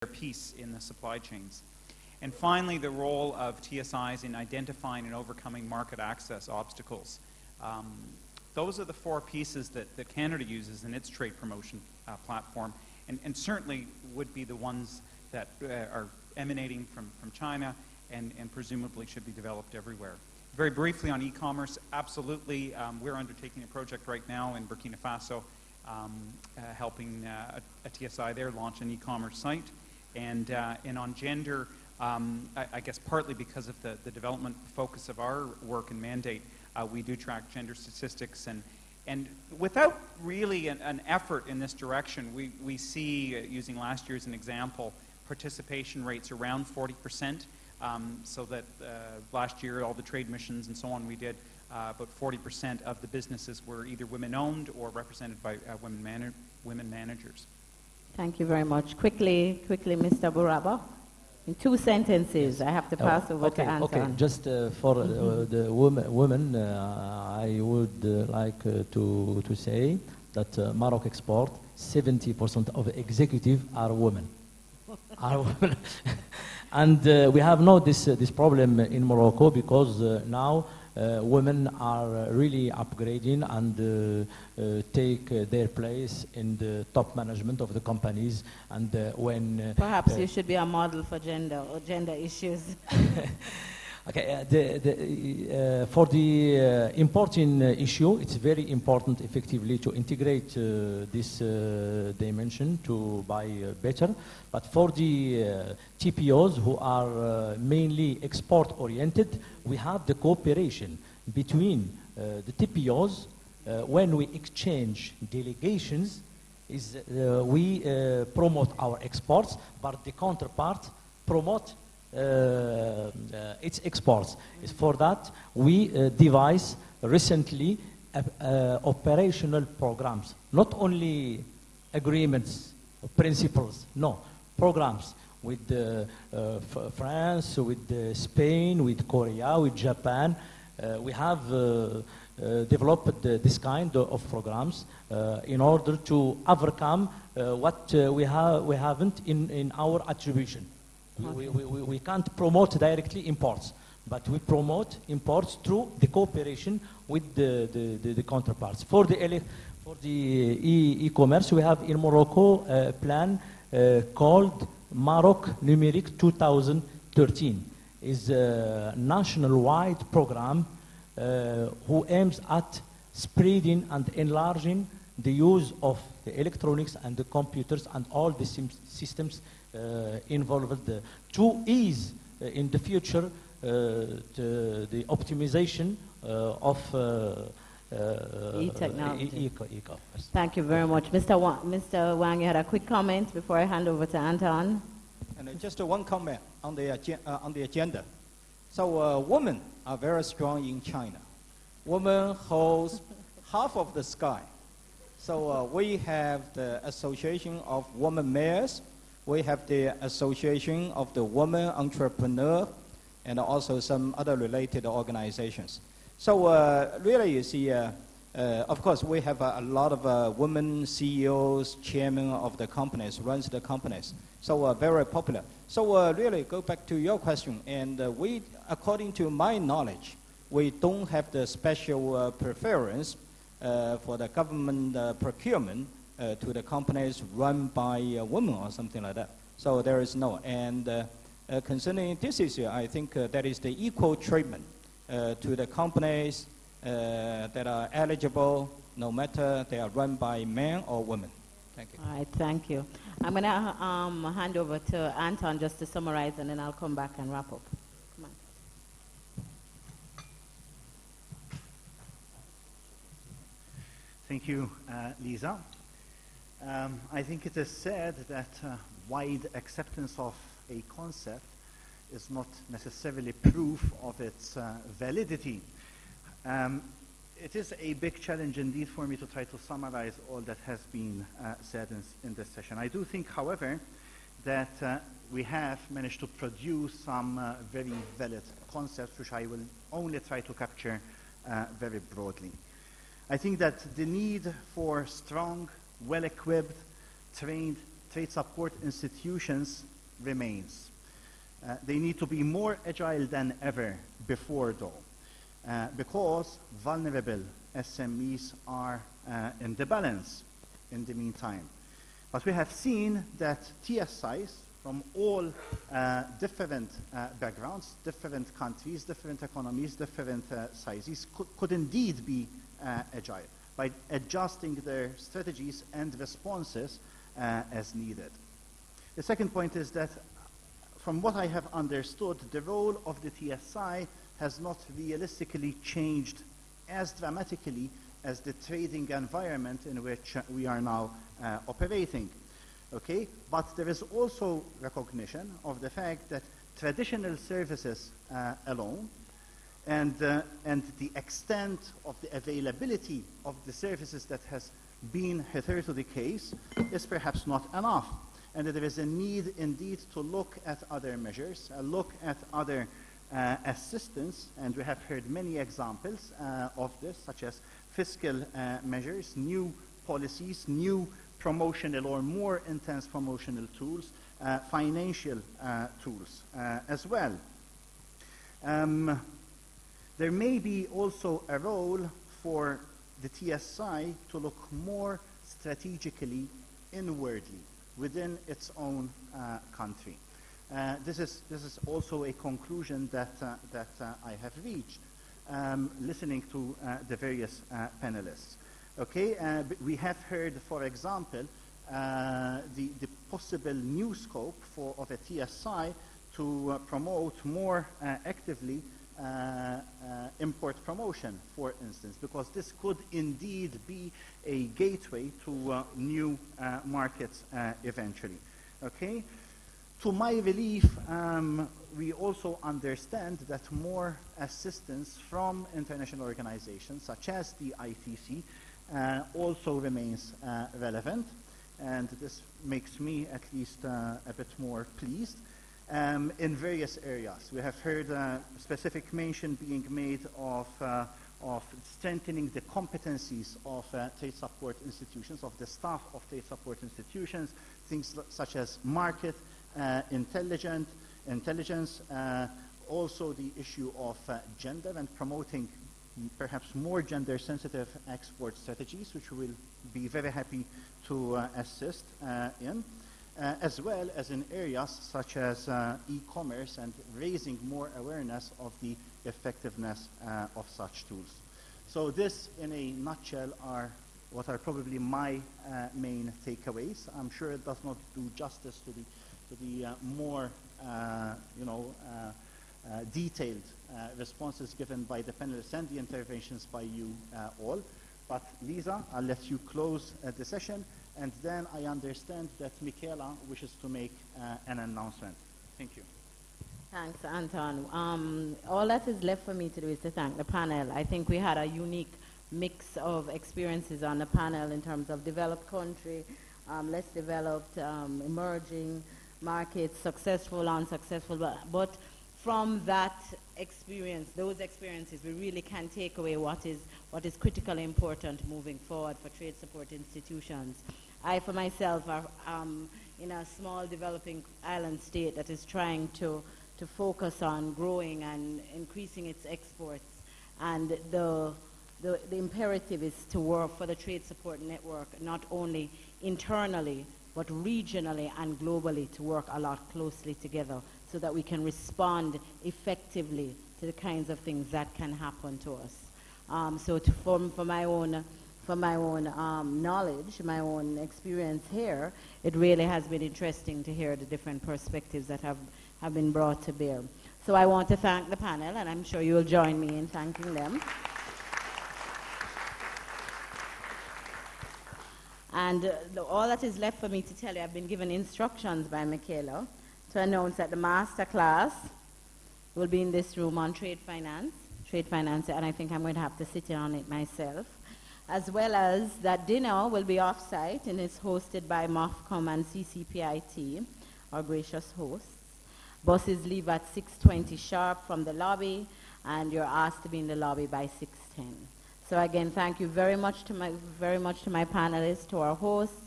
piece in the supply chains. And finally, the role of TSIs in identifying and overcoming market access obstacles. Those are the four pieces that Canada uses in its trade promotion platform, and certainly would be the ones that are emanating from China and presumably should be developed everywhere. Very briefly on e-commerce, absolutely, we're undertaking a project right now in Burkina Faso, helping a TSI there launch an e-commerce site. And on gender, I guess partly because of the development focus of our work and mandate, we do track gender statistics, and without really an effort in this direction, we see, using last year as an example, participation rates around 40%, so that last year all the trade missions and so on we did, about 40% of the businesses were either women-owned or represented by women managers. Thank you very much. Quickly, Mr. Buraba. In 2 sentences, I have to pass over to Anton. Okay, just for the women, I would like to say that Morocco export, 70% of executive are women. And we have now this problem in Morocco because now women are really upgrading and take their place in the top management of the companies. And when perhaps you should be a model for gender or gender issues. Okay, for the importing issue, it's very important effectively to integrate this dimension to buy better. But for the TPOs who are mainly export-oriented, we have the cooperation between the TPOs when we exchange delegations. We promote our exports, but the counterpart promote its exports. For that, we devised recently operational programs, not only agreements, principles, no, programs with France, with Spain, with Korea, with Japan. We have developed this kind of programs in order to overcome what we haven't in our attribution. We can't promote directly imports, but we promote imports through the cooperation with the counterparts. For the e-commerce, we have in Morocco a plan called Maroc Numérique 2013. Is a national-wide program who aims at spreading and enlarging the use of the electronics and the computers and all the systems involved to ease in the future the optimization of e-commerce. Thank you very much. Mr. Wang, you had a quick comment before I hand over to Anton. And just one comment on the agenda. So women are very strong in China. Women hold half of the sky. So we have the Association of Women Mayors. We have the Association of the Women Entrepreneurs, and also some other related organizations. So really, you see, of course, we have a lot of women CEOs, chairmen of the companies, runs the companies. So very popular. So really, go back to your question. And we, according to my knowledge, we don't have the special preference for the government procurement to the companies run by women or something like that. So there is no. And concerning this issue, I think that is the equal treatment to the companies that are eligible, no matter they are run by men or women. Thank you. All right, thank you. I'm going to hand over to Anton just to summarize, and then I'll come back and wrap up. Come on. Thank you, Lisa. I think it is said that wide acceptance of a concept is not necessarily proof of its validity. It is a big challenge indeed for me to try to summarize all that has been said in this session. I do think, however, that we have managed to produce some very valid concepts, which I will only try to capture very broadly. I think that the need for strong, well-equipped, trained trade support institutions remains. They need to be more agile than ever before, though, because vulnerable SMEs are in the balance in the meantime. But we have seen that TSIs from all different backgrounds, different countries, different economies, different sizes could indeed be agile by adjusting their strategies and responses as needed. The second point is that from what I have understood, the role of the TSI has not realistically changed as dramatically as the trading environment in which we are now operating. Okay? But there is also recognition of the fact that traditional services alone and the extent of the availability of the services that has been hitherto the case is perhaps not enough. And that there is a need indeed to look at other measures, look at other assistance, and we have heard many examples of this, such as fiscal measures, new policies, new promotional or more intense promotional tools, financial tools as well. There may be also a role for the TSI to look more strategically inwardly within its own country. This is also a conclusion that I have reached listening to the various panelists. Okay, we have heard, for example, the possible new scope of a TSI to promote more actively import promotion, for instance, because this could indeed be a gateway to new markets eventually. Okay? To my relief, we also understand that more assistance from international organizations such as the ITC also remains relevant, and this makes me at least a bit more pleased. In various areas, we have heard specific mention being made of strengthening the competencies of trade support institutions, of the staff of trade support institutions, things such as market intelligence, also the issue of gender and promoting perhaps more gender-sensitive export strategies, which we will be very happy to assist in. As well as in areas such as e-commerce and raising more awareness of the effectiveness of such tools. So this, in a nutshell, are what are probably my main takeaways. I'm sure it does not do justice to the more detailed responses given by the panelists and the interventions by you all. But Lisa, I'll let you close the session. And then I understand that Michaela wishes to make an announcement. Thank you. Thanks, Anton. All that is left for me to do is to thank the panel. I think we had a unique mix of experiences on the panel in terms of developed country, less developed, emerging markets, successful, unsuccessful. But from that experience, those experiences, we really can take away what is critically important moving forward for trade support institutions. I, for myself, am in a small developing island state that is trying to focus on growing and increasing its exports. And the imperative is to work for the trade support network, not only internally, but regionally and globally, to work a lot closely together so that we can respond effectively to the kinds of things that can happen to us. So for my own knowledge, my own experience here, it really has been interesting to hear the different perspectives that have been brought to bear. So I want to thank the panel, and I'm sure you'll join me in thanking them. And all that is left for me to tell you, I've been given instructions by Michaela to announce that the master class will be in this room on trade finance, and I think I'm going to have to sit in on it myself, as well as that dinner will be off-site and is hosted by MOFCOM and CCPIT, our gracious hosts. Buses leave at 6:20 sharp from the lobby, and you're asked to be in the lobby by 6:10. So again, thank you very much to my panelists, to our hosts,